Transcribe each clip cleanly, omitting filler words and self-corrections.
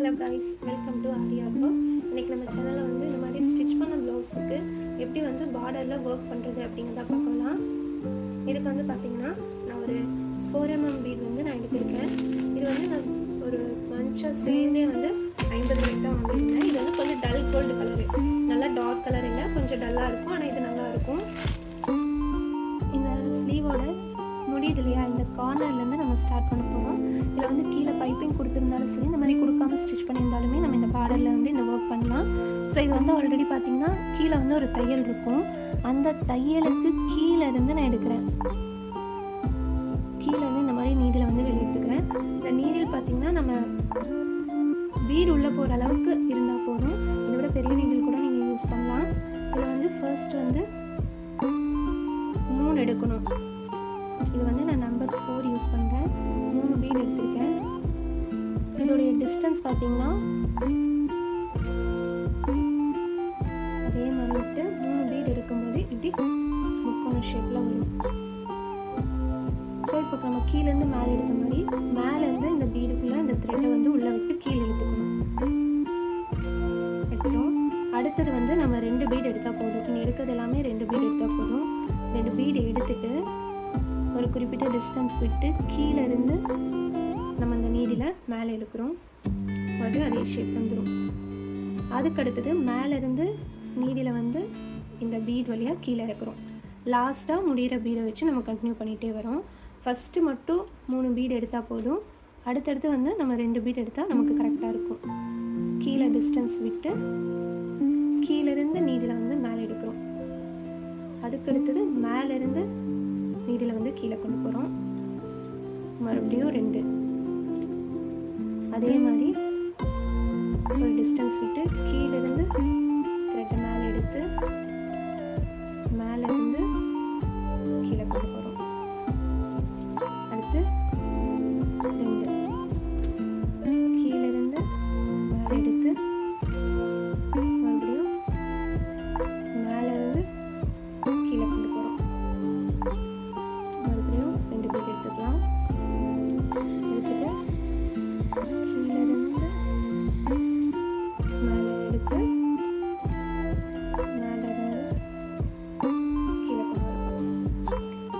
Hello guys, welcome to ஆரியார்கோ. இன்றைக்கி நம்ம சேனலில் வந்து இந்த மாதிரி ஸ்டிச் பண்ண ப்ளவுஸுக்கு எப்படி வந்து பார்டரில் ஒர்க் பண்ணுறது அப்படிங்கிறத பார்க்கலாம். இதுக்கு வந்து பார்த்திங்கன்னா நான் ஒரு 4mm பீட் வந்து நான் எடுத்திருக்கேன். இது வந்து நான் ஒரு மஞ்சள் சேர்ந்தே வந்து 50 ரூபாய்க்கு தான் வாங்கியிருந்தேன். இது வந்து கொஞ்சம் டல் கோல்டு கலரு, நல்லா டார்க் கலர் இல்லை, கொஞ்சம் டல்லாக இருக்கும். ஆனால் இது நல்லாயிருக்கும். இந்த ஸ்லீவோட முடியுது இல்லையா, இந்த கார்னர்லேருந்து நம்ம ஸ்டார்ட் பண்ண போகிறோம். இதில் வந்து கீழே பைப்பிங் கொடுத்துருந்தாலும் சரி, இந்த மாதிரி கொடுக்காம ஸ்டிச் பண்ணியிருந்தாலுமே நம்ம இந்த பார்டரில் வந்து இந்த ஒர்க் பண்ணலாம். ஸோ இது வந்து ஆல்ரெடி பார்த்திங்கன்னா கீழே வந்து ஒரு தையல் இருக்கும். அந்த தையலுக்கு கீழே இருந்து நான் எடுக்கிறேன். கீழே வந்து இந்த மாதிரி நீடில் வந்து வெளியே எடுத்துக்கிறேன். இந்த நீடில் பார்த்திங்கன்னா நம்ம பீடு உள்ளே போகிற அளவுக்கு இருந்தால் போதும். இதை விட பெரிய நீடில் கூட நீங்கள் யூஸ் பண்ணலாம். இதில் வந்து ஃபர்ஸ்ட் வந்து 3 எடுக்கணும். இது வந்து நான் நம்பர் 4 யூஸ் பண்ணுறேன். 3 பீட் எடுத்திருக்கேன். இதோடைய டிஸ்டன்ஸ் பார்த்தீங்கன்னா அதே மாதிரி விட்டு 3 பீட் எடுக்கும்போது இப்படி முக்கோண ஷேப்பில் வரும். ஸோ இப்போ நம்ம கீழேருந்து மேலே எடுத்த மாதிரி மேலேருந்து இந்த பீடுக்குள்ளே இந்த த்ரெட்டை வந்து உள்ளே விட்டு கீழே எடுத்துக்கணும். எடுத்துட்டோம். அடுத்தது வந்து நம்ம 2 பீட் எடுத்தால் போதும். இங்கே எடுக்கிறது எல்லாமே 2 பீட் எடுத்தால் போதும். 2 பீடு எடுத்துட்டு ஒரு குறிப்பிட்ட டிஸ்டன்ஸ் விட்டு கீழே இருந்து நம்ம அந்த நீடில் மேலே எடுக்கிறோம். மறுபடியும் அதே ஷேப் வந்துடும். அதுக்கடுத்தது மேலேருந்து நீடில் வந்து இந்த பீட் வழியாக கீழே இறக்குறோம். லாஸ்ட்டாக முடிகிற பீடை வச்சு நம்ம கண்டினியூ பண்ணிகிட்டே வரோம். ஃபஸ்ட்டு மட்டும் 3 பீடு எடுத்தால் போதும். அடுத்தடுத்து வந்து நம்ம 2 பீட் எடுத்தால் நமக்கு கரெக்டாக இருக்கும். கீழே டிஸ்டன்ஸ் விட்டு கீழேருந்து நீடில் வந்து மேலே எடுக்கிறோம். அதுக்கடுத்தது மேலேருந்து நீடில் வந்து கீழே கொண்டு போகிறோம். மறுபடியும் 2. அதே மாதிரி ஒரு டிஸ்டன்ஸ் விட்டு கீழேருந்து த்ரெட்டை மேலே எடுத்து மேலேருந்து கீழே கொண்டு போகிறோம். அடுத்து 2 கீழேருந்து மேலே எடுத்து மறுபடியும் மேலேருந்து கீழே கொண்டு போகிறோம். மறுபடியும் 2 பீட் எடுத்துக்கலாம். எடுத்துட்டு கீழேருந்து மேலே எடுத்து மேலேருந்து கீழே கொண்டு வரலாம்.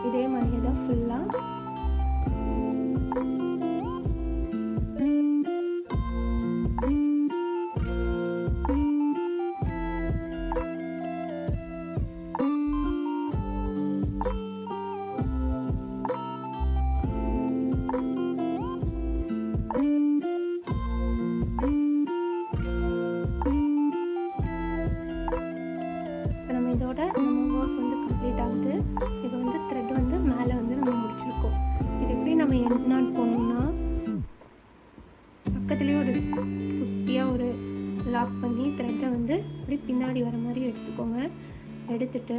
இதே மாதிரியே தான் ஃபுல்லாக இதோட நம்ம ஒர்க் வந்து கம்ப்ளீட் ஆகுது. இது வந்து த்ரெட் வந்து மேலே வந்து நம்ம முடிச்சிருக்கோம். இது எப்படி நம்ம எண்ட் நாட் போடணும்னா பக்கத்துலேயே ஒரு குட்டியாக ஒரு லாக் பண்ணி த்ரெட்டை வந்து இப்படி பின்னாடி வர மாதிரி எடுத்துக்கோங்க. எடுத்துட்டு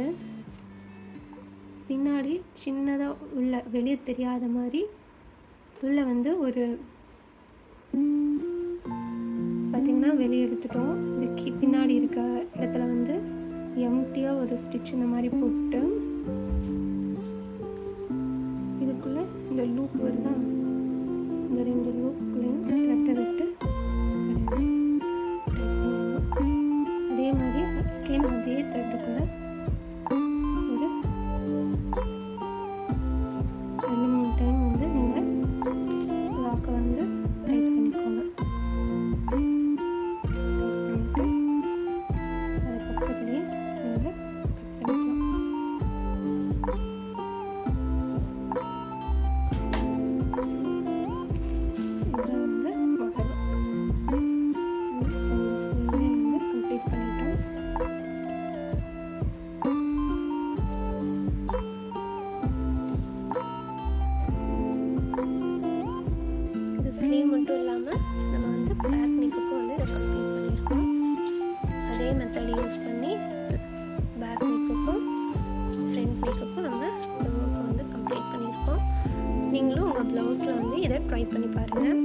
பின்னாடி சின்னதாக உள்ள வெளியே தெரியாத மாதிரி உள்ளே வந்து ஒரு பார்த்திங்கன்னா வெளியே எடுத்துட்டோம். இது பின்னாடி இருக்க இடத்துல வந்து எம்டியாக ஒரு ஸ்டிச் இந்த மாதிரி போட்டு இதுக்குள்ளே இந்த லூப் வருதா, இந்த 2 லூப்புக்குள்ளேயும் த்ரெட்டை விட்டு அதே மாதிரி அதே த்ரெட்டுக்குள்ளே ஒரு 2-3 டைம் வந்து நீங்கள் லாக்கை வந்து டைட் பண்ணிக்கோங்க. ஸ்லீவ் மட்டும் இல்லாமல் நம்ம வந்து பேக் நெக்குக்கும் வந்து இதை கம்ப்ளீட் பண்ணியிருக்கோம். அதே மெத்தட் யூஸ் பண்ணி பேக் நெக்குக்கும் ஃப்ரண்ட் நெக்குக்கும் நம்ம இந்த ஒர்க்கை வந்து கம்ப்ளீட் பண்ணியிருக்கோம். நீங்களும் உங்கள் ப்ளவுஸில் வந்து இதை ட்ரை பண்ணி பாருங்கள்.